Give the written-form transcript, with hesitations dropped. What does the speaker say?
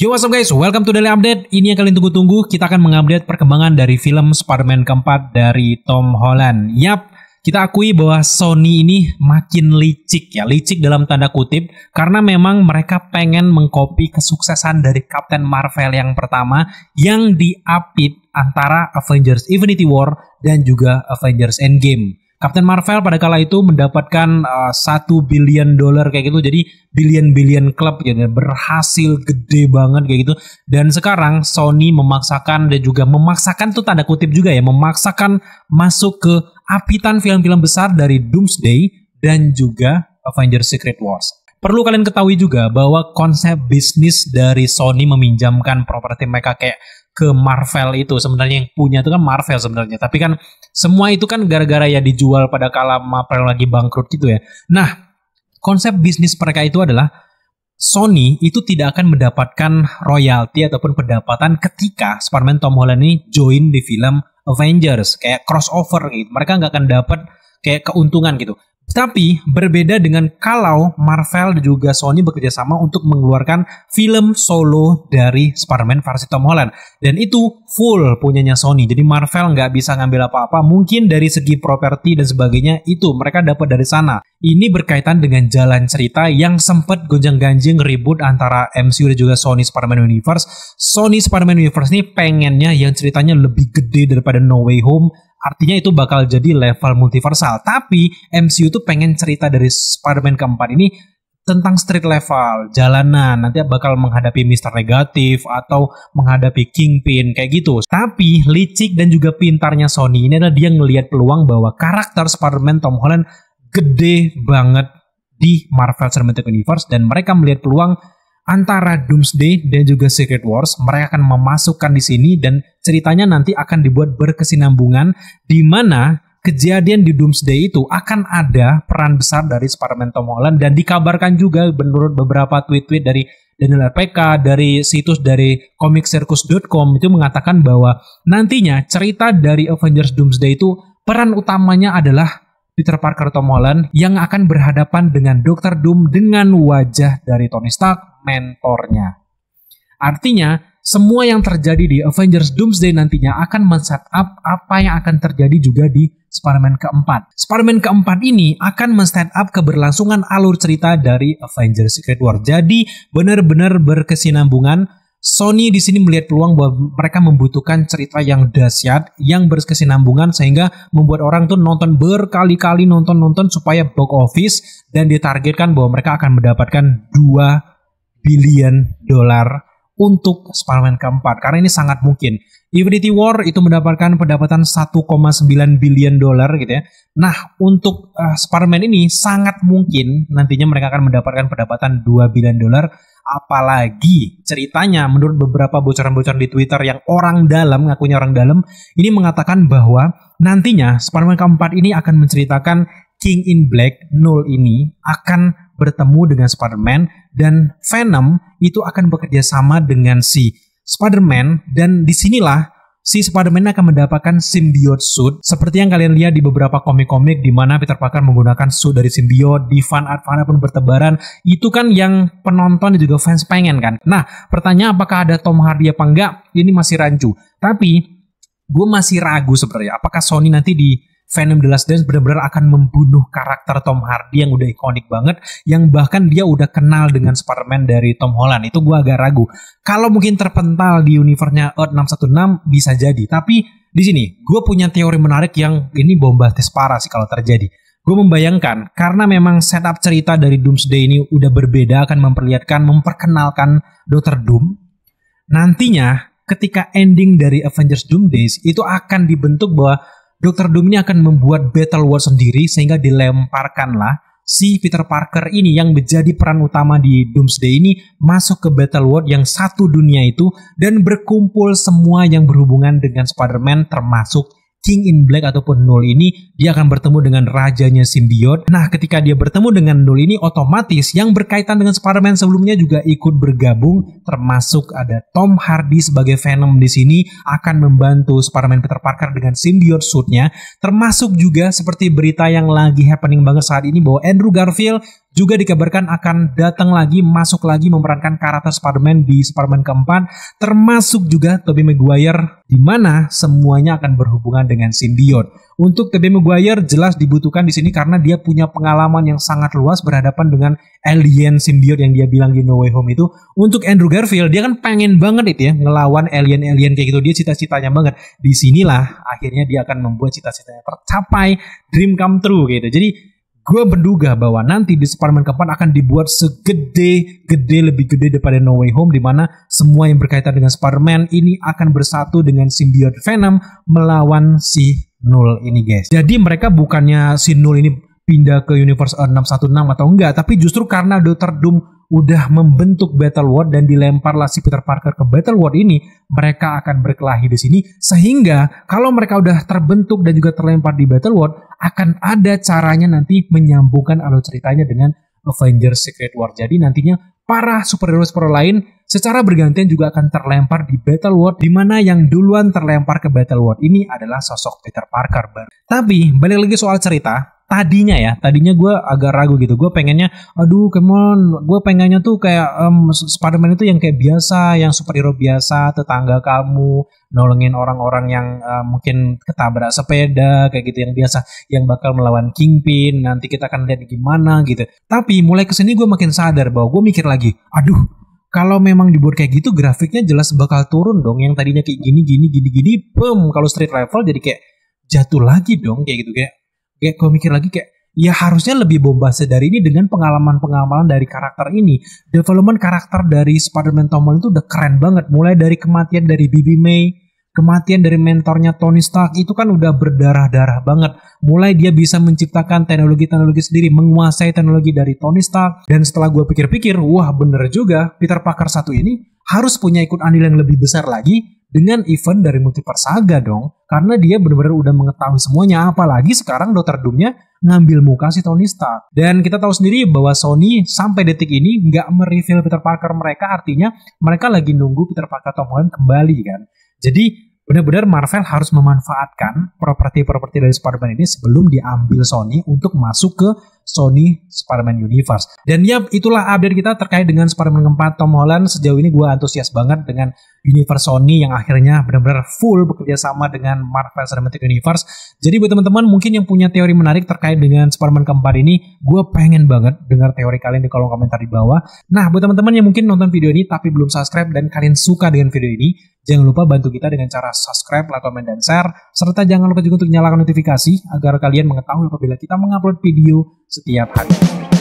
Yo, what's up guys, welcome to Daily Update. Ini yang kalian tunggu-tunggu. Kita akan mengupdate perkembangan dari film Spider-Man keempat dari Tom Holland. Yap, kita akui bahwa Sony ini makin licik ya, licik dalam tanda kutip, karena memang mereka pengen mengcopy kesuksesan dari Captain Marvel yang pertama yang diapit antara Avengers Infinity War dan juga Avengers Endgame. Captain Marvel pada kala itu mendapatkan $1 billion kayak gitu, jadi billion club ya, dan berhasil gede banget kayak gitu. Dan sekarang Sony memaksakan dan juga memaksakan tuh tanda kutip juga ya, memaksakan masuk ke apitan film-film besar dari Doomsday dan juga Avengers Secret Wars. Perlu kalian ketahui juga bahwa konsep bisnis dari Sony meminjamkan properti mereka kayak ke Marvel itu sebenarnya yang punya itu kan Marvel sebenarnya, tapi kan semua itu kan gara-gara ya dijual pada kala Marvel lagi bangkrut gitu ya. Nah, konsep bisnis mereka itu adalah Sony itu tidak akan mendapatkan royalti ataupun pendapatan ketika Spider-Man Tom Holland ini join di film Avengers kayak crossover gitu. Mereka nggak akan dapat kayak keuntungan gitu. Tapi berbeda dengan kalau Marvel dan juga Sony bekerja sama untuk mengeluarkan film solo dari Spider-Man versi Tom Holland. Dan itu full punyanya Sony. Jadi Marvel nggak bisa ngambil apa-apa. Mungkin dari segi properti dan sebagainya itu mereka dapat dari sana. Ini berkaitan dengan jalan cerita yang sempat gonjang-ganjing ribut antara MCU dan juga Sony Spider-Man Universe. Sony Spider-Man Universe ini pengennya yang ceritanya lebih gede daripada No Way Home. Artinya itu bakal jadi level multiversal. Tapi MCU tuh pengen cerita dari Spider-Man keempat ini tentang street level, jalanan. Nanti bakal menghadapi Mr. Negatif atau menghadapi Kingpin kayak gitu. Tapi licik dan juga pintarnya Sony ini adalah dia ngelihat peluang bahwa karakter Spider-Man Tom Holland gede banget di Marvel Cinematic Universe. Dan mereka melihat peluang antara Doomsday dan juga Secret Wars, mereka akan memasukkan di sini dan ceritanya nanti akan dibuat berkesinambungan di mana kejadian di Doomsday itu akan ada peran besar dari Spider-Man Tom Holland dan dikabarkan juga menurut beberapa tweet-tweet dari Daniel RPK, dari situs dari comiccircus.com itu mengatakan bahwa nantinya cerita dari Avengers Doomsday itu peran utamanya adalah Peter Parker Tom Holland yang akan berhadapan dengan Dr. Doom dengan wajah dari Tony Stark, mentornya. Artinya, semua yang terjadi di Avengers Doomsday nantinya akan men-setup apa yang akan terjadi juga di Spider-Man keempat. Spider-Man keempat ini akan men-setup keberlangsungan alur cerita dari Avengers Secret War. Jadi, benar-benar berkesinambungan. Sony di sini melihat peluang bahwa mereka membutuhkan cerita yang dahsyat, yang berkesinambungan sehingga membuat orang tuh nonton berkali-kali nonton supaya box office dan ditargetkan bahwa mereka akan mendapatkan $2 billion untuk Spider-Man keempat karena ini sangat mungkin. Infinity War itu mendapatkan pendapatan $1,9 billion gitu ya. Nah, untuk Spider-Man ini sangat mungkin nantinya mereka akan mendapatkan pendapatan $2 billion. Apalagi ceritanya menurut beberapa bocoran-bocoran di Twitter yang orang dalam, ngakunya orang dalam, ini mengatakan bahwa nantinya Spider-Man keempat ini akan menceritakan King in Black, Null ini akan bertemu dengan Spider-Man dan Venom itu akan bekerja sama dengan si Spider-Man dan disinilah si Spider-Man akan mendapatkan symbiote suit seperti yang kalian lihat di beberapa komik-komik di mana Peter Parker menggunakan suit dari symbiote, di fan art pun bertebaran. Itu kan yang penonton dan juga fans pengen kan. Nah, pertanyaan apakah ada Tom Hardy apa enggak? Ini masih rancu. Tapi gue masih ragu sebenarnya apakah Sony nanti di Venom The Last Dance benar-benar akan membunuh karakter Tom Hardy yang udah ikonik banget, yang bahkan dia udah kenal dengan Spider-Man dari Tom Holland. Itu gue agak ragu. Kalau mungkin terpental di universe-nya Earth 616 bisa jadi. Tapi di sini gue punya teori menarik yang ini bombastis parah sih kalau terjadi. Gue membayangkan karena memang setup cerita dari Doomsday ini udah berbeda, akan memperkenalkan Dr. Doom. Nantinya ketika ending dari Avengers Doomsday itu akan dibentuk bahwa Dr. Doom ini akan membuat Battle World sendiri sehingga dilemparkanlah si Peter Parker ini yang menjadi peran utama di Doomsday ini masuk ke Battle World yang satu dunia itu dan berkumpul semua yang berhubungan dengan Spider-Man termasuk King in Black ataupun Null ini. Dia akan bertemu dengan rajanya symbiote. Nah, ketika dia bertemu dengan Null ini otomatis yang berkaitan dengan Spider-Man sebelumnya juga ikut bergabung, termasuk ada Tom Hardy sebagai Venom di sini akan membantu Spider-Man Peter Parker dengan symbiote suitnya, termasuk juga seperti berita yang lagi happening banget saat ini bahwa Andrew Garfield juga dikabarkan akan datang lagi, masuk lagi memerankan karakter Spider-Man di Spider-Man keempat, termasuk juga Tobey Maguire, di mana semuanya akan berhubungan dengan simbiot. Untuk Tobey Maguire jelas dibutuhkan di sini karena dia punya pengalaman yang sangat luas berhadapan dengan alien simbiot yang dia bilang di No Way Home itu. Untuk Andrew Garfield, dia kan pengen banget itu ya ngelawan alien-alien kayak gitu, dia cita-citanya banget. Disinilah akhirnya dia akan membuat cita-citanya tercapai, dream come true gitu. Jadi gue menduga bahwa nanti di Spider-Man keempat akan dibuat lebih gede daripada No Way Home, dimana semua yang berkaitan dengan Spider-Man ini akan bersatu dengan simbiot Venom melawan si Null ini guys. Jadi mereka bukannya si Null ini pindah ke Universe 616 atau enggak, tapi justru karena Dr. Doom udah membentuk Battle World dan dilemparlah si Peter Parker ke Battle World ini, mereka akan berkelahi di sini, sehingga kalau mereka udah terbentuk dan juga terlempar di Battle World, akan ada caranya nanti menyambungkan alur ceritanya dengan Avengers Secret War. Jadi nantinya para superhero lain secara bergantian juga akan terlempar di Battle World, di mana yang duluan terlempar ke Battle World ini adalah sosok Peter Parker. Tapi balik lagi soal cerita, tadinya gue agak ragu gitu. Gue pengennya, gue pengennya tuh kayak Spider-Man itu yang kayak biasa, yang superhero biasa, tetangga kamu, nolongin orang-orang yang mungkin ketabrak sepeda kayak gitu, yang biasa, yang bakal melawan Kingpin. Nanti kita akan lihat gimana gitu. Tapi mulai kesini gue makin sadar bahwa gue mikir lagi, kalau memang dibuat kayak gitu, grafiknya jelas bakal turun dong. Yang tadinya kayak gini, kalau street level jadi kayak jatuh lagi dong kayak gitu. Kayak gue mikir lagi kayak, ya harusnya lebih bombastis dari ini dengan pengalaman dari karakter ini. Development karakter dari Spider-Man Tom Holland itu udah keren banget. Mulai dari kematian dari Bibi May, kematian dari mentornya Tony Stark, itu kan udah berdarah-darah banget. Mulai dia bisa menciptakan teknologi-teknologi sendiri, menguasai teknologi dari Tony Stark. Dan setelah gue pikir-pikir, wah bener juga, Peter Parker 1 ini harus punya ikut andil yang lebih besar lagi dengan event dari Multiverse Saga dong. Karena dia benar-benar udah mengetahui semuanya. Apalagi sekarang Dr. Doom-nya ngambil muka si Tony Stark. Dan kita tahu sendiri bahwa Sony sampai detik ini nggak mereveal Peter Parker mereka. Artinya mereka lagi nunggu Peter Parker Tom Holland kembali kan. Jadi benar-benar Marvel harus memanfaatkan properti-properti dari Spider-Man ini sebelum diambil Sony untuk masuk ke Sony Spider-Man Universe. Dan ya, itulah update kita terkait dengan Spider-Man keempat Tom Holland. Sejauh ini gue antusias banget dengan universe Sony yang akhirnya benar-benar full bekerja sama dengan Marvel Cinematic Universe. Jadi buat teman-teman mungkin yang punya teori menarik terkait dengan Spider-Man keempat ini, gue pengen banget dengar teori kalian di kolom komentar di bawah. Nah, buat teman-teman yang mungkin nonton video ini tapi belum subscribe dan kalian suka dengan video ini, jangan lupa bantu kita dengan cara subscribe, like, komen, dan share. Serta jangan lupa juga untuk nyalakan notifikasi agar kalian mengetahui apabila kita mengupload video setiap hari.